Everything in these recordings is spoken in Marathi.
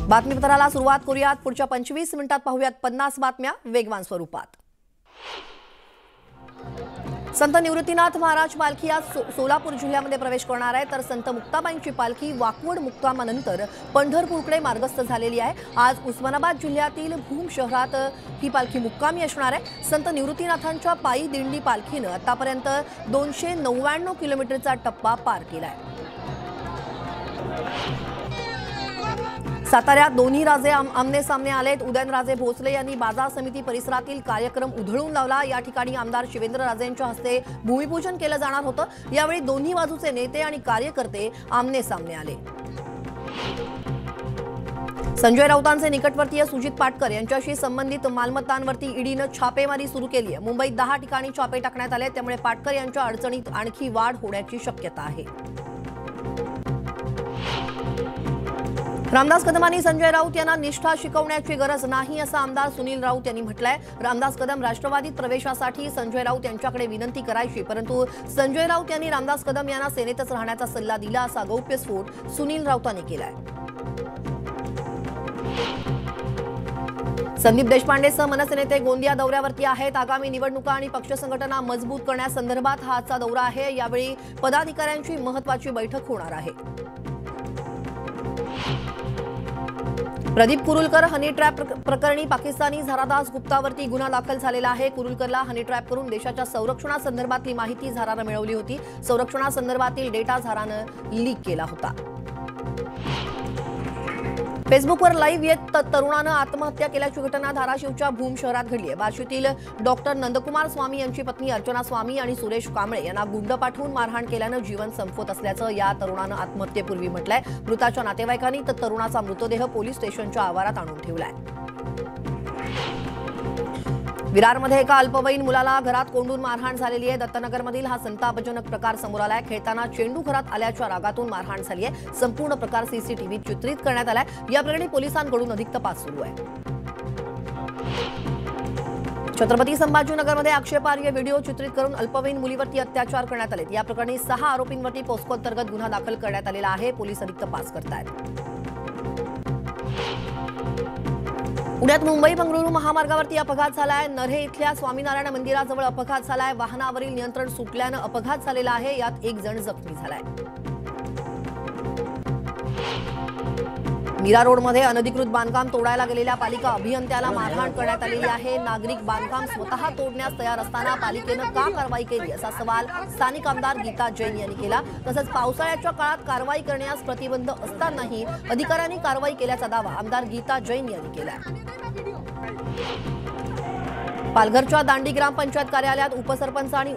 बातमीपत्राला सुरुवात करूयात। पुढच्या 25 मिनिटात पाहूयात 50 बातम्या वेगवान स्वरूपात। संत निवृत्तीनाथ महाराज पालखी आज सोलापूर जिल्ह्यामध्ये प्रवेश करणार आहे, तर संत मुक्ताबाईंची पालखी वाकवड मुक्कामानंतर पंढरपूरकडे मार्गस्थ झालेली आहे। आज उस्मानाबाद जिल्ह्यातील भूम शहरात ही पालखी मुक्कामी असणार आहे। संत निवृत्तीनाथांच्या पायी दिंडी पालखीने आतापर्यंत 299 किलोमीटरचा टप्पा पार केला आहे। साताऱ्यात दोन्ही राजे आमने सामने आलेत। उदयनराजे भोसले यांनी बाजार समिती परिसरातील कार्यक्रम उधळून लावला। या ठिकाणी आमदार शिवेंद्रराजेंच्या हस्ते भूमिपूजन केलं जाणार होतं। यावेळी दोन्ही बाजूचे नेते आणि कार्यकर्ते आमने सामने आले। संजय राऊतांचे निकटवर्तीय सुजित पाटकर यांच्याशी संबंधित मालमत्तांवरती ईडीनं छापेमारी सुरू केली आहे। मुंबईत 10 ठिकाणी छापे टाकण्यात आले, त्यामुळे पाटकर यांच्या अडचणीत आणखी वाढ होण्याची शक्यता आहे। रामदास कदमांनी संजय राऊत यांना निष्ठा शिकवण्याची गरज नाही असं आमदार सुनील राऊत यांनी म्हटलंय। रामदास कदम राष्ट्रवादीत प्रवेशासाठी संजय राऊत यांच्याकडे विनंती करायची, परंतु संजय राऊत यांनी रामदास कदम यांना सेनेतच राहण्याचा सल्ला दिला असा गौप्यस्फोट सुनील राऊतांनी केलाय। संदीप देशपांडेसह मनसे नेते गोंदिया दौऱ्यावरती आहेत। आगामी निवडणुका आणि पक्ष संघटना मजबूत करण्यासंदर्भात हा आजचा दौरा आहे। यावेळी पदाधिकाऱ्यांची महत्त्वाची बैठक होणार आहे। प्रदीप कुरुलकर हनी ट्रॅप प्रकरणी पाकिस्तानी झारादास गुप्तावरती गुन्हा दाखल झालेला आहे। कुरुलकरला हनी ट्रॅप करून देशाच्या संरक्षणासंदर्भातली माहिती झारानं मिळवली होती। संरक्षणासंदर्भातील डेटा झारानं लीक केला होता। फेसबुकवर लाईव्ह येत तरुणानं आत्महत्या केल्याची घटना धाराशिवच्या भूम शहरात घडली आहे। बार्शीतील डॉक्टर नंदकुमार स्वामी यांची पत्नी अर्चना स्वामी आणि सुरेश कांबळे यांना गुंड पाठवून मारहाण केल्यानं जीवन संपवत असल्याचं या तरुणानं आत्महत्येपूर्वी म्हटलंय। मृताच्या नातेवाईकांनी तर तरुणाचा मृतदेह पोलीस स्टेशनच्या आवारात आणून ठेवलाय। विरारमध्ये एका अल्पवयीन मुलाला घरात कोंडून मारहाण झालेली आहे। दत्तनगरमधील हा संतापजनक प्रकार समोर आलाय। खेळताना चेंडू घरात आल्याच्या रागातून मारहाण झाली आहे। संपूर्ण प्रकार सीसीटीव्हीत चित्रित करण्यात आलाय। या प्रकरणी पोलिसांकडून अधिक तपास सुरू आहे। छत्रपती संभाजीनगरमध्ये आक्षेपार्ह व्हिडिओ चित्रित करून अल्पवयीन मुलीवरती अत्याचार करण्यात आले। या प्रकरणी 6 आरोपींवरती पोस्को अंतर्गत गुन्हा दाखल करण्यात आलेला आहे। पोलीस अधिक तपास करतायत। पुण्यात मुंबई बंगळुरू महामार्गावरती अपघात झालाय। नर्हे इथल्या स्वामीनारायण मंदिराजवळ अपघात झालाय। वाहनावरील नियंत्रण सुटल्यानं अपघात झालेला आहे। यात एक जण जखमी झालाय। मीरा रोडमध्ये अनधिकृत बांधकाम तोडायला गेलेल्या पालिका अभियंत्याला मारहाण करण्यात आलेली आहे। नागरिक बांधकाम स्वतः तोडण्यास तयार असताना पालिकेनं का कारवाई केली असा सवाल स्थानिक आमदार गीता जैन यांनी केला। तसंच पावसाळ्याच्या काळात कारवाई करण्यास प्रतिबंध असतानाही अधिकाऱ्यांनी कारवाई केल्याचा दावा आमदार गीता जैन यांनी केला। पालघरच्या दांडी ग्रामपंचायत कार्यालयात उपसरपंच आणि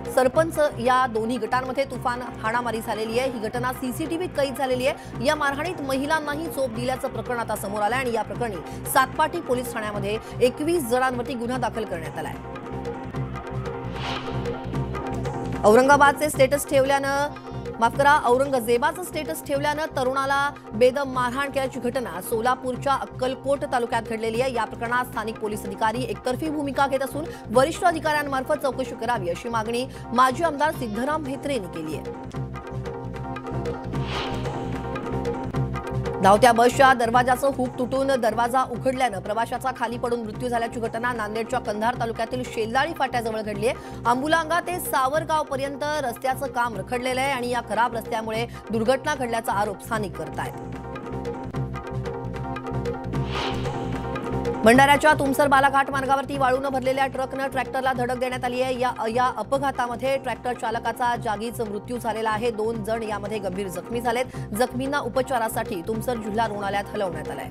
सरपंच या दोन्ही गटांमध्ये तुफान हाणामारी झालेली आहे। ही घटना सीसीटीव्हीत कैद झालेली आहे। या मारहाणीत महिलांनाही चोप दिल्याचं प्रकरण आता समोर आलंय आणि या प्रकरणी सातपाटी पोलीस ठाण्यामध्ये 21 जणांवरती गुन्हा दाखल करण्यात आलाय। औरंगाबादचे स्टेटस ठेवल्यानं औरंगजेबाचं स्टेटस ठेवल्यानं तरुणाला बेदम मारहाण केल्याची घटना सोलापूरच्या अक्कलकोट तालुक्यात घडलेली आहे। या प्रकरणात स्थानिक पोलीस अधिकारी एकतर्फी भूमिका घेत असून वरिष्ठ अधिकाऱ्यांमार्फत चौकशी करावी अशी मागणी माजी आमदार सिद्धराम म्हेत्रे यांनी केली आहे। धावत्या बसच्या दरवाजाचं हुक तुटून दरवाजा उघडल्यानं प्रवाशाचा खाली पडून मृत्यू झाल्याची घटना नांदेडच्या कंधार तालुक्यातील शेल्दाळी फाट्याजवळ घडली आहे। आंबुलांगा ते सावरगाव पर्यंत रस्त्याचं काम रखडलेलं आहे आणि या खराब रस्त्यामुळे दुर्घटना घडल्याचा आरोप स्थानिक करतायत। भंडाऱ्याच्या तुमसर बालाघाट मार्गावरती वाळूनं भरलेल्या ट्रकनं ट्रॅक्टरला धडक देण्यात आली आहे। या अपघातामध्ये ट्रॅक्टर चालकाचा जागीच मृत्यू झालेला आहे। 2 जण यामध्ये गंभीर जखमी झालेत। जखमींना उपचारासाठी तुमसर जिल्हा रुग्णालयात हलवण्यात आलंय।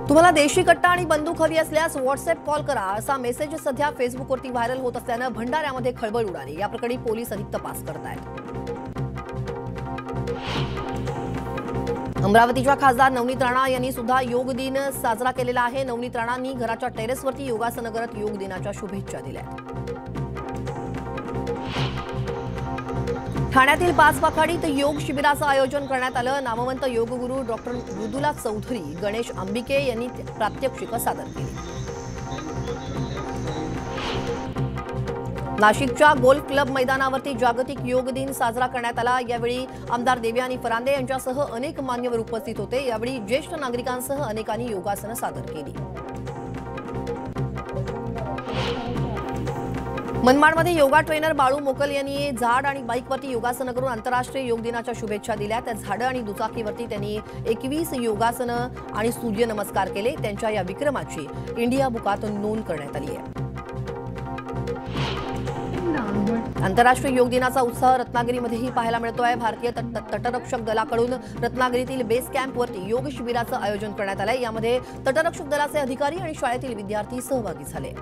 तुम्हाला देशी कट्टा आणि बंदूक हवी असल्यास व्हॉट्सअप कॉल करा असा मेसेज सध्या फेसबुकवरती व्हायरल होत असल्यानं भंडाऱ्यामध्ये खळबळ उडाली। या प्रकरणी पोलीस अधिक तपास करतायत। अमरावतीच्या खासदार नवनीत राणा यांनी सुद्धा योग दिन साजरा केलेला आहे। नवनीत राणांनी घराच्या टेरेसवरती योगासनं करत योग दिनाच्या शुभेच्छा दिल्या। ठाण्यातील 5 पाखाडीत योग शिबिराचं आयोजन करण्यात आलं। नामवंत योगगुरू डॉक्टर मृदुला चौधरी, गणेश अंबिके यांनी प्रात्यक्षिकं सादर केली। नाशिकच्या गोल्फ क्लब मैदानावरती जागतिक योग दिन साजरा करण्यात आला। यावेळी आमदार देवयानी फरांदे यांच्यासह अनेक मान्यवर उपस्थित होते। यावेळी ज्येष्ठ नागरिकांसह अनेकांनी योगासनं सादर केली। मनमाडमध्ये योगा ट्रेनर बाळू मोकल यांनी झाड आणि बाईकवरती योगासनं करून आंतरराष्ट्रीय योग दिनाच्या शुभेच्छा दिल्या। त्या झाडं आणि दुचाकीवरती त्यांनी 21 योगासनं आणि सूर्यनमस्कार केले। त्यांच्या या विक्रमाची इंडिया बुकात नोंद करण्यात आली आहे। आंतरराष्ट्रीय योग दिनाचा उत्साह रत्नागिरीमध्येही पाहायला मिळतोय। भारतीय तटरक्षक दलाकडून रत्नागिरीतील बेस कॅम्पवरती योग शिबिराचं आयोजन करण्यात आलंय। यामध्ये तटरक्षक दलाचे अधिकारी आणि शाळेतील विद्यार्थी सहभागी झाले।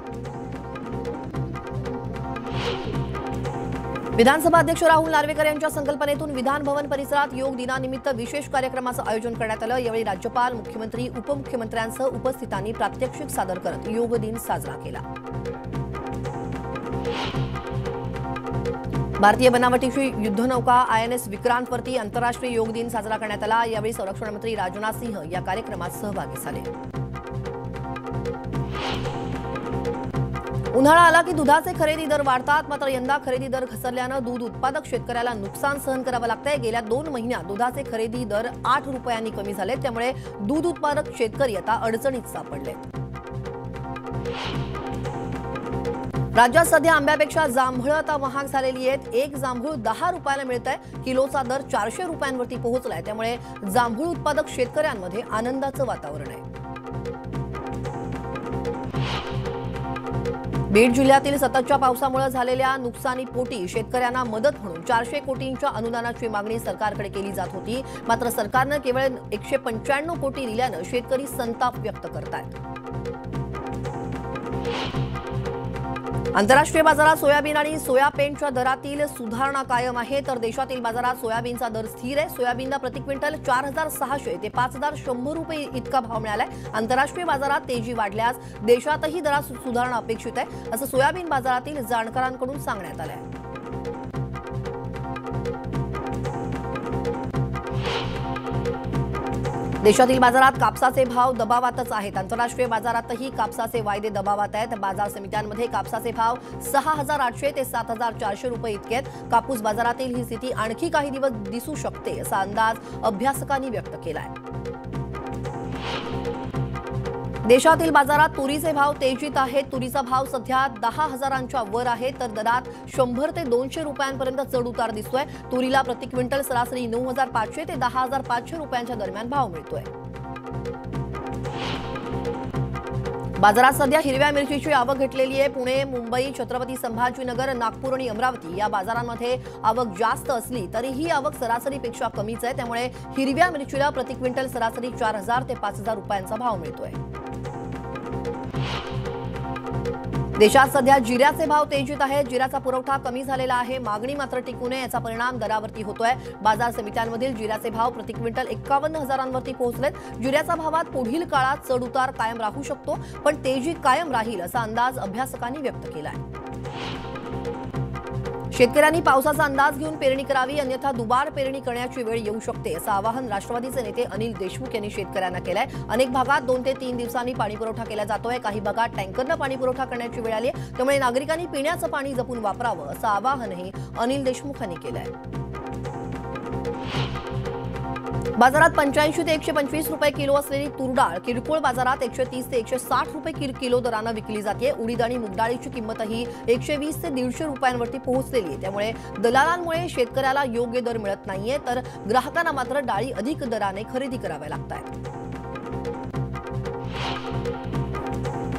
विधानसभा अध्यक्ष राहुल नार्वेकर यांच्या संकल्पनेतून विधान भवन परिसरात योग दिनानिमित्त विशेष कार्यक्रमाचं आयोजन करण्यात आलं। यावेळी राज्यपाल, मुख्यमंत्री, उपमुख्यमंत्र्यांसह उपस्थितांनी प्रात्यक्षिक सादर करत योग दिन साजरा केला। भारतीय बनावटीची युद्धनौका INS विक्रांतवरती आंतरराष्ट्रीय योग दिन साजरा करण्यात आला। यावेळी संरक्षण मंत्री राजनाथ सिंह या कार्यक्रमात सहभागी झाले। उन्हाळा आला की दुधाचे खरेदी दर वाढतात, मात्र यंदा खरेदी दर घसरल्यानं दूध उत्पादक शेतकऱ्याला नुकसान सहन करावं लागतंय। गेल्या 2 महिन्यात दुधाचे खरेदी दर 8 रुपयांनी कमी झाले, त्यामुळे दूध उत्पादक शेतकरी आता अडचणीत सापडले। राज्यात सध्या आंब्यापेक्षा जांभळं आता महाग झालेली आहेत। एक जांभूळ 10 रुपयाला मिळतंय। किलोचा दर 400 रुपयांवरती पोहोचलाय, त्यामुळे जांभूळ उत्पादक शेतकऱ्यांमध्ये आनंदाचं वातावरण आहे। बीड जिल्ह्यातील सततच्या पावसामुळे झालेल्या नुकसानीपोटी शेतकऱ्यांना मदत म्हणून 400 कोटींच्या अनुदानाची मागणी सरकारकडे केली जात होती, मात्र सरकारनं केवळ 195 कोटी दिल्यानं शेतकरी संताप व्यक्त करतायत। आंतरराष्ट्रीय बाजारात सोयाबीन आणि सोयापेनच्या दरातील सुधारणा कायम आहे, तर देशातील बाजारात सोयाबीनचा दर स्थिर आहे। सोयाबीनला प्रति क्विंटल 4,600 ते 5,100 रुपये इतका भाव मिळालाय। आंतरराष्ट्रीय बाजारात तेजी वाढल्यास देशातही दरात सुधारणा अपेक्षित आहे, असं सोयाबीन बाजारातील जाणकारांकडून सांगण्यात आलं आहे। देशातील बाजारात कापसाचे भाव दबावातच आहेत। आंतरराष्ट्रीय बाजारातही कापसाचे वायदे दबावात आहेत। बाजार समित्यांमध्ये कापसाचे भाव 6,800 ते 7,400 रुपये इतके आहेत। कापूस बाजारातील ही स्थिती आणखी काही दिवस दिसू शकते, असा अंदाज अभ्यासकांनी व्यक्त केलाय। देशातील बाजारात तुरीचे भाव तेजीत आहेत। तुरीचा भाव सध्या 10,000च्या वर आहे, तर दरात 100 ते 200 रुपयांपर्यंत चढ उतार दिसतोय। तुरीला प्रति क्विंटल सरासरी 9,500 ते 10,500 रुपयांच्या दरम्यान भाव मिळतोय। बाजारात सध्या हिरव्या मिरचीची आवक घटलेली आहे। पुणे, मुंबई, छत्रपती संभाजीनगर, नागपूर आणि अमरावती या बाजारांमध्ये आवक जास्त असली तरी ही आवक सरासरीपेक्षा कमीच आहे, त्यामुळे हिरव्या मिरचीला प्रति क्विंटल सरासरी 4,000 ते 5,000 रुपयांचा भाव मिळतोय। देशात सध्या जिऱ्याचे भाव तेजीत आहेत। जिऱ्याचा पुरवठा कमी झालेला आहे, मागणी मात्र टिकू नये याचा परिणाम दरावरती होतोय। बाजार समित्यांमधील जिऱ्याचे भाव प्रति क्विंटल 51,000वरती पोहोचलेत। जिऱ्याच्या भावात पुढील काळात चढ उतार कायम राहू शकतो, पण तेजी कायम राहील असा अंदाज अभ्यासकांनी व्यक्त केलाय। शेतकऱ्यांनी पावसाचा अंदाज घेऊन पेरणी करावी, अन्यथा दुबार पेरणी करण्याची वेळ येऊ शकते, असं आवाहन राष्ट्रवादीचे नेते अनिल देशमुख यांनी शेतकऱ्यांना केलंय। अनेक भागात 2 ते 3 दिवसांनी पाणी पुरवठा केला जातोय। काही भागात टँकरनं पाणी पुरवठा करण्याची वेळ आली आहे, त्यामुळे नागरिकांनी पिण्याचं पाणी जपून वापरावं, असं आवाहनही अनिल देशमुख यांनी केलंय। बाजारात 85 ते 125 रुपये किलो असलेली तूर डाळ किरकोळ बाजारात 130 ते 160 रुपये किलो दरानं विकली जाते। उडीद आणि मूग डाळीची किंमतही 120 ते 150 रुपयांवरती पोहोचलेली आहे, त्यामुळे दलालांमुळे शेतकऱ्याला योग्य दर मिळत नाहीये, तर ग्राहकांना मात्र डाळी अधिक दराने खरेदी कराव्या लागतात।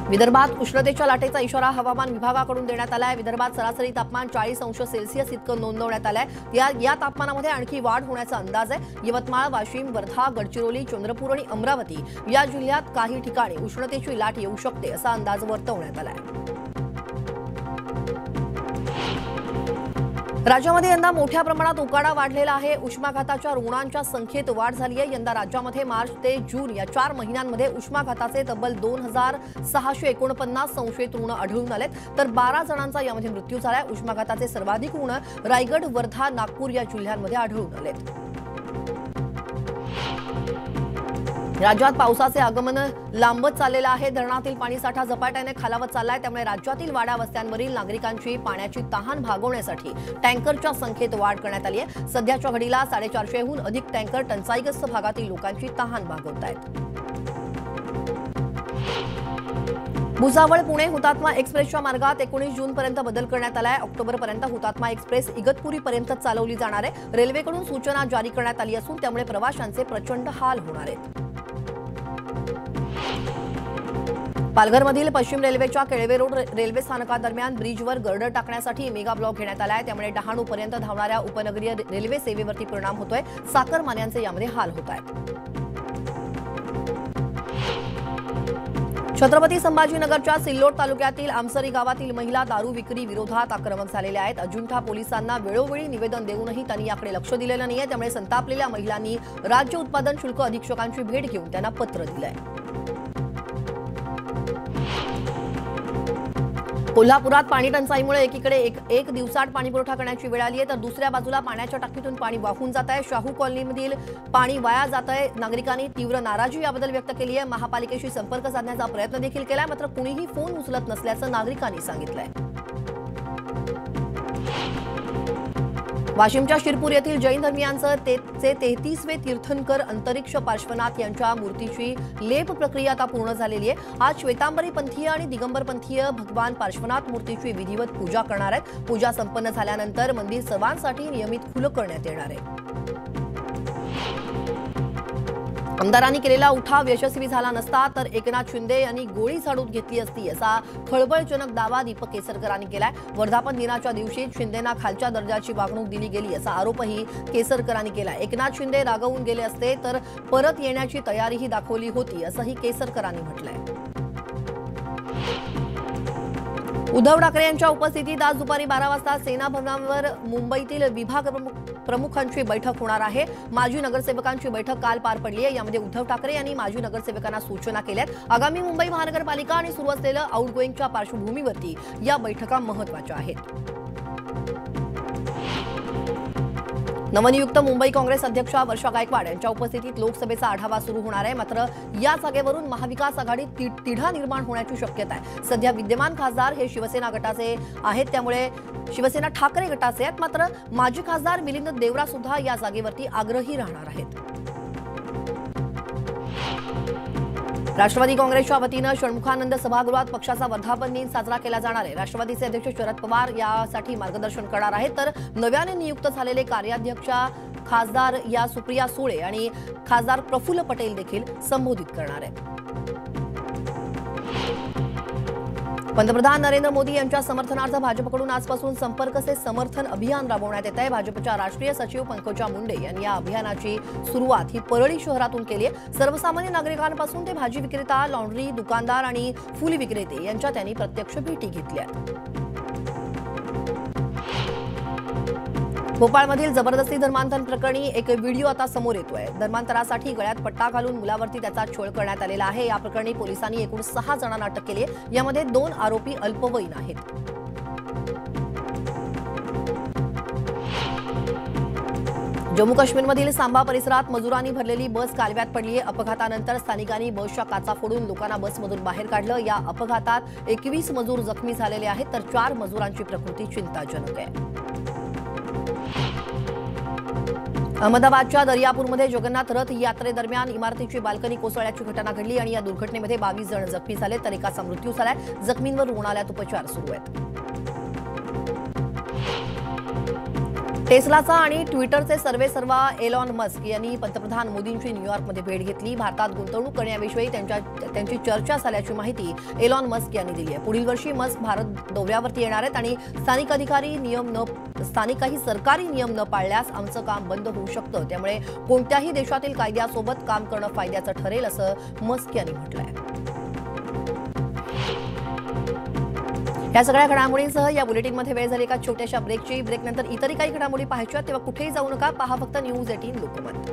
विदर्भात उष्णतेच्या लाटेचा इशारा हवामान विभागाकडून देण्यात आलाय। विदर्भात सरासरी तापमान 40 अंश सेल्सिअस इतकं नोंदवण्यात आलंय। या तापमानामध्ये आणखी वाढ होण्याचा अंदाज आहे। यवतमाळ, वाशिम, वर्धा, गडचिरोली, चंद्रपूर आणि अमरावती या जिल्ह्यात काही ठिकाणी उष्णतेची लाट येऊ शकते, असा अंदाज वर्तवण्यात आलाय। राज्यामध्ये यंदा मोठ्या प्रमाणात उकाडा वाढलेला आहे। उष्माघाताच्या रुग्णांच्या संख्येत वाढ झाली आहे। यंदा राज्यामध्ये मार्च ते जून या 4 महिन्यांमध्ये उष्माघाताचे तब्बल 2,649 संशयित रुग्ण आढळून आलेत, तर 12 जणांचा यामध्ये मृत्यू झालाय। उष्माघाताचे सर्वाधिक रुग्ण रायगड, वर्धा, नागपूर या जिल्ह्यांमध्ये आढळून आलेत। राज्यात पावसाचे आगमन लांबत चाललेलं आहे। धरणातील पाणीसाठा झपाट्याने खालावत चाललाय, त्यामुळे राज्यातील वाड्या वस्त्यांवरील नागरिकांची पाण्याची तहान भागवण्यासाठी टँकरच्या संख्येत वाढ करण्यात आली आहे। सध्याच्या घडीला 450हून अधिक टँकर टंचाईग्रस्त भागातील लोकांची तहान भागवतायत। भुसावळ पुणे हुतात्मा एक्सप्रेसच्या मार्गात 19 जूनपर्यंत बदल करण्यात आलाय। ऑक्टोबरपर्यंत हुतात्मा एक्सप्रेस इगतपुरीपर्यंत चालवली जाणार आहे। रेल्वेकडून सूचना जारी करण्यात आली असून त्यामुळे प्रवाशांचे प्रचंड हाल होणार आहेत। पालघरमधील पश्चिम रेल्वेच्या केळवे रोड रेल्वे स्थानकादरम्यान ब्रिजवर गर्डर टाकण्यासाठी मेगा ब्लॉक घेण्यात आलाय, त्यामुळे डहाणूपर्यंत धावणाऱ्या उपनगरीय रेल्वे सेवेवरती परिणाम होतोय। चाकरमान्यांचे यामध्ये हाल होत आहेत। छत्रपती संभाजीनगरच्या सिल्लोड तालुक्यातील आमसरी गावातील महिला दारू विक्री विरोधात आक्रमक झालेल्या आहेत। अजिंठा पोलिसांना वेळोवेळी निवेदन देऊनही त्यांनी याकडे लक्ष दिलेलं नाहीये, त्यामुळे संतापलेल्या महिलांनी राज्य उत्पादन शुल्क अधीक्षकांची भेट घेऊन त्यांना पत्र दिलंय। कोल्हापुरात पाणी टंचाईमुळे एकीकडे एक दिवसाआड पाणी पुरवठा करण्याची वेळ आली आहे, तर दुसऱ्या बाजूला पाण्याच्या टाकीतून पाणी वाहून जात आहे। शाहू कॉलनीमधील पाणी वाया जात आहे। नागरिकांनी तीव्र नाराजी याबद्दल व्यक्त केली आहे। महापालिकेशी संपर्क साधण्याचा प्रयत्न देखील केलाय, मात्र कुणीही फोन उचलत नसल्याचं नागरिकांनी सांगितलंय। वाशिमच्या शिरपूर येथील जैन धर्मियांचं 33वे तीर्थंकर अंतरिक्ष पार्श्वनाथ यांच्या मूर्तीची लेप प्रक्रिया आता पूर्ण झालेली आहे। आज श्वेतांबरी पंथीय आणि दिगंबर पंथीय भगवान पार्श्वनाथ मूर्तीची विधिवत पूजा करणार आहेत। पूजा संपन्न झाल्यानंतर मंदिर सर्वांसाठी नियमित खुलं करण्यात येणार आहे। आमदारांनी केलेला उठाव यशस्वी झाला नसता तर एकनाथ शिंदे यांनी गोळी झाडून घेतली असती, असा खळबळजनक दावा दीपक केसरकरांनी केलाय। वर्धापन दिनाच्या दिवशी शिंदेंना खालच्या दर्जाची वागणूक दिली गेली असा आरोपही केसरकरांनी केलाय। एकनाथ शिंदे रागावून गेले असते तर परत येण्याची तयारीही दाखवली होती, असंही केसरकरांनी म्हटलंय। उद्धव ठाकरे यांच्या उपस्थितीत आज दुपारी 12 वाजता सेना भवनावर मुंबईतील विभाग प्रमुखांची बैठक होणार आहे। माजी नगरसेवकांची बैठक काल पार पडली आहे। यामध्ये उद्धव ठाकरे यांनी माजी नगरसेवकांना सूचना केल्यात। आगामी मुंबई महानगरपालिका आणि सुरू असलेलं आउटगोईंगच्या पार्श्वभूमीवरती या बैठका महत्त्वाच्या आहेत। नवनियुक्त मुंबई काँग्रेस अध्यक्षा वर्षा गायकवाड यांच्या उपस्थितीत लोकसभेचा आढावा सुरू होणार आहे, मात्र या जागेवरून महाविकास आघाडीत तिढा निर्माण होण्याची शक्यता आहे। सध्या विद्यमान खासदार हे शिवसेना गटाचे आहेत, त्यामुळे शिवसेना ठाकरे गटाचे आहेत, मात्र माजी खासदार मिलिंद देवरा सुद्धा या जागेवरती आग्रही राहणार आहेत। राष्ट्रवादी काँग्रेसच्या वतीनं षण्मुखानंद सभागृहात पक्षाचा वर्धापन दिन साजरा केला जाणार आहे। राष्ट्रवादीचे अध्यक्ष शरद पवार यासाठी मार्गदर्शन करणार आहेत, तर नव्याने नियुक्त झालेले कार्याध्यक्षा खासदार या सुप्रिया सुळे आणि खासदार प्रफुल्ल पटेल देखील संबोधित करणार आहेत। पंतप्रधान नरेंद्र मोदी यांच्या समर्थनार्थ भाजपकडून आजपासून संपर्क से समर्थन अभियान राबवण्यात येत आहे। भाजपच्या राष्ट्रीय सचिव पंकजा मुंडे यांनी या अभियानाची सुरुवात ही परळी शहरातून केली आहे। सर्वसामान्य नागरिकांपासून ते भाजी विक्रेता, लॉन्ड्री दुकानदार आणि फुल विक्रेते यांच्या त्यांनी प्रत्यक्ष भेटी घेतल्या। भोपाळमधील जबरदस्ती धर्मांतरण प्रकरणी एक व्हिडिओ आता समोर येतोय। धर्मांतरासाठी गळ्यात पट्टा घालून मुलावरती त्याचा छळ करण्यात आलेला आहे। या प्रकरणी पोलिसांनी एकूण 6 जणांना अटक केली आहे। यामध्ये 2 आरोपी अल्पवयीन आहेत। जम्मू काश्मीरमधील सांबा परिसरात मजुरांनी भरलेली बस कालव्यात पडली आहे। अपघातानंतर स्थानिकांनी बसच्या काचा फोडून लोकांना बसमधून बाहेर काढलं। या अपघातात 21 मजूर जखमी झालेले आहेत, तर 4 मजुरांची प्रकृती चिंताजनक आहे। अहमदाबादच्या दर्यापूरमध्ये जगन्नाथ रथ यात्रेदरम्यान इमारतीची बाल्कनी कोसळल्याची घटना घडली आणि या दुर्घटनेमध्ये 22 जण जखमी झाले, तर एकाचा मृत्यू झालाय। जखमींवर रुग्णालयात उपचार सुरू आहेत। टेस्लाचा आणि ट्विटरचे सर्वेसर्वा एलॉन मस्क यांनी पंतप्रधान मोदींची न्यूयॉर्कमध्ये भेट घेतली। भारतात गुंतवणूक करण्याविषयी त्यांची चर्चा झाल्याची माहिती एलॉन मस्क यांनी दिली आहे। पुढील वर्षी मस्क भारत दौऱ्यावरती येणार आहेत आणि स्थानिक सरकारी नियम न पाळल्यास आमचं काम बंद होऊ शकतं, त्यामुळे कोणत्याही देशातील कायद्यासोबत काम करणं फायद्याचं ठरेल, असं मस्क यांनी म्हटलंय। या सगळ्या घडामोडींसह या बुलेटिनमध्ये वेळ झाली एका छोट्याशा ब्रेकची। ब्रेकनंतर इतरही काही घडामोडी पाहायच्या, तेव्हा कुठेही जाऊ नका, पहा फक्त न्यूज 18 लोकमत।